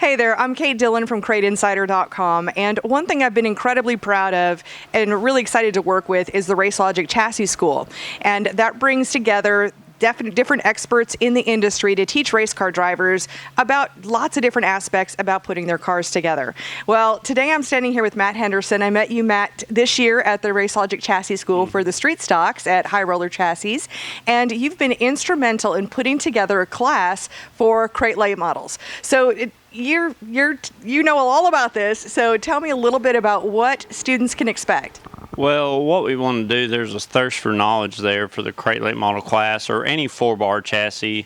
Hey there, I'm Kate Dillon from CrateInsider.com, and one thing I've been incredibly proud of and really excited to work with is the Racelogic Chassis School, and that brings together different experts in the industry to teach race car drivers about lots of different aspects about putting their cars together. Well, today I'm standing here with Matt Henderson. I met you, Matt, this year at the Racelogic Chassis School for the street stocks at High Roller Chassis, and you've been instrumental in putting together a class for crate late models. So you know all about this, so tell me a little bit about what students can expect. Well, what we want to do, there's a thirst for knowledge there for the crate late model class or any 4-bar chassis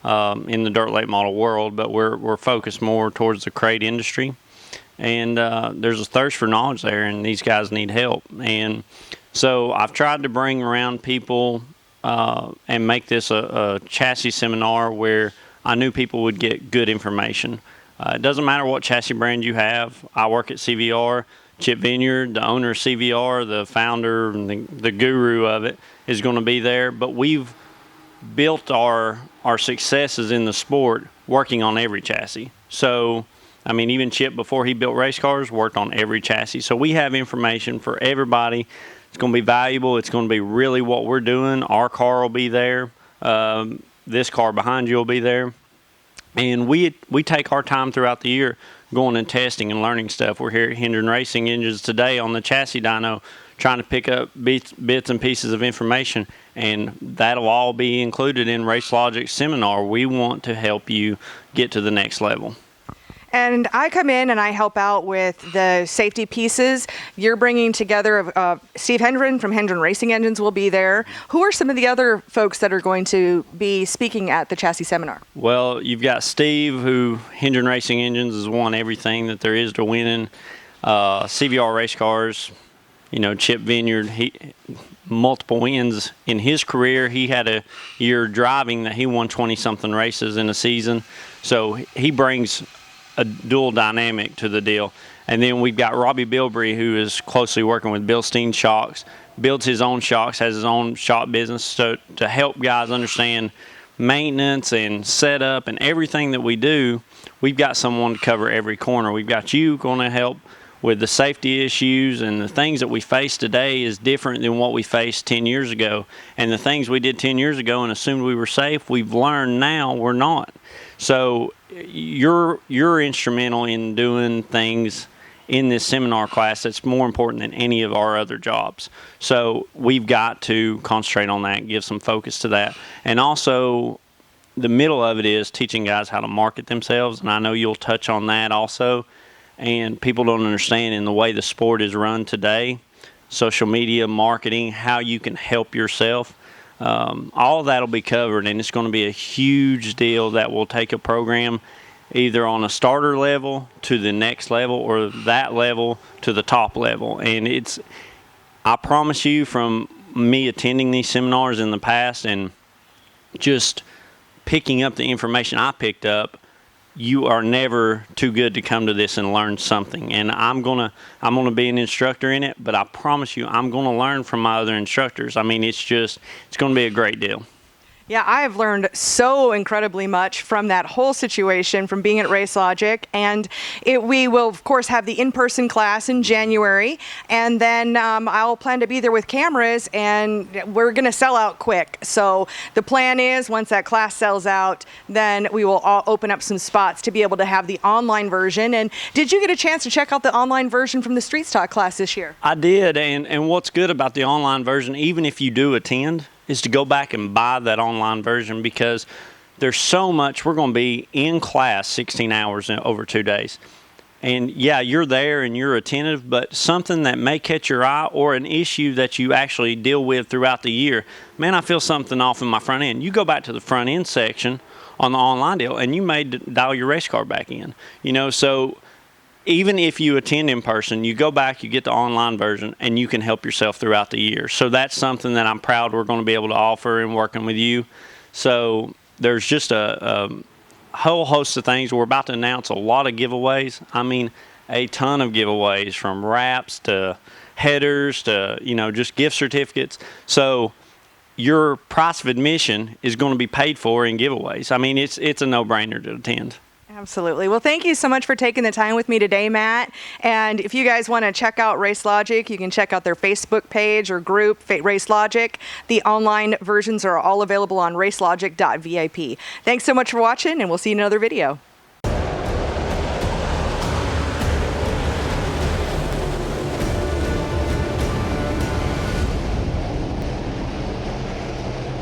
in the dirt late model world, but we're focused more towards the crate industry. And there's a thirst for knowledge there, and these guys need help. And so I've tried to bring around people and make this a chassis seminar where I knew people would get good information. It doesn't matter what chassis brand you have. I work at CVR. Chip Vineyard, the owner of CVR, the founder and the guru of it, is going to be there. But we've built our successes in the sport working on every chassis. So, I mean, even Chip, before he built race cars, worked on every chassis. So we have information for everybody. It's going to be valuable. It's going to be really what we're doing. Our car will be there. This car behind you will be there. And we take our time throughout the year going and testing and learning stuff. We're here at Hendron Racing Engines today on the chassis dyno trying to pick up bits and pieces of information, and that'll all be included in Racelogic's seminar. We want to help you get to the next level. And I come in and I help out with the safety pieces. You're bringing together, Steve Hendron from Hendron Racing Engines will be there. Who are some of the other folks that are going to be speaking at the chassis seminar? Well, you've got Steve, who Hendron Racing Engines has won everything that there is to winning. CVR race cars, you know, Chip Vineyard, multiple wins in his career. He had a year driving that he won 20-something races in a season. So he brings a dual dynamic to the deal. And then we've got Robbie Bilbrey, who is closely working with Bilstein Shocks, builds his own shocks, has his own shop business, so to help guys understand maintenance and setup and everything that we do. We've got someone to cover every corner. We've got you going to help with the safety issues, and the things that we face today is different than what we faced 10 years ago. And the things we did 10 years ago and assumed we were safe, we've learned now we're not. So you're instrumental in doing things in this seminar class that's more important than any of our other jobs. So we've got to concentrate on that and give some focus to that. And also, the middle of it is teaching guys how to market themselves, and I know you'll touch on that also. And people don't understand in the way the sport is run today, social media, marketing, how you can help yourself. All of that will be covered, and it's going to be a huge deal that will take a program either on a starter level to the next level or that level to the top level. And I promise you, from me attending these seminars in the past and just picking up the information I picked up, you are never too good to come to this and learn something. And I'm gonna be an instructor in it, but I promise you I'm gonna learn from my other instructors. I mean, it's gonna be a great deal. Yeah, I have learned so incredibly much from that whole situation, from being at Racelogic. And we will, of course, have the in-person class in January. And then I'll plan to be there with cameras, and we're going to sell out quick. So the plan is, once that class sells out, then we will all open up some spots to be able to have the online version. And did you get a chance to check out the online version from the Street Stock class this year? I did. And what's good about the online version, even if you do attend, is to go back and buy that online version, because there's so much. We're going to be in class 16 hours over 2 days. And yeah, you're there and you're attentive, but something that may catch your eye or an issue that you actually deal with throughout the year, man, I feel something off in my front end. You go back to the front end section on the online deal and you may dial your race car back in. You know, so even if you attend in person, you go back, you get the online version, and you can help yourself throughout the year. So that's something that I'm proud we're going to be able to offer in working with you. So there's just a whole host of things. We're about to announce a lot of giveaways. I mean, a ton of giveaways, from wraps to headers to, you know, just gift certificates. So your price of admission is going to be paid for in giveaways. I mean, it's a no-brainer to attend. Absolutely. Well, thank you so much for taking the time with me today, Matt. And if you guys want to check out Racelogic, you can check out their Facebook page or group, Racelogic. The online versions are all available on racelogic.vip. Thanks so much for watching, and we'll see you in another video.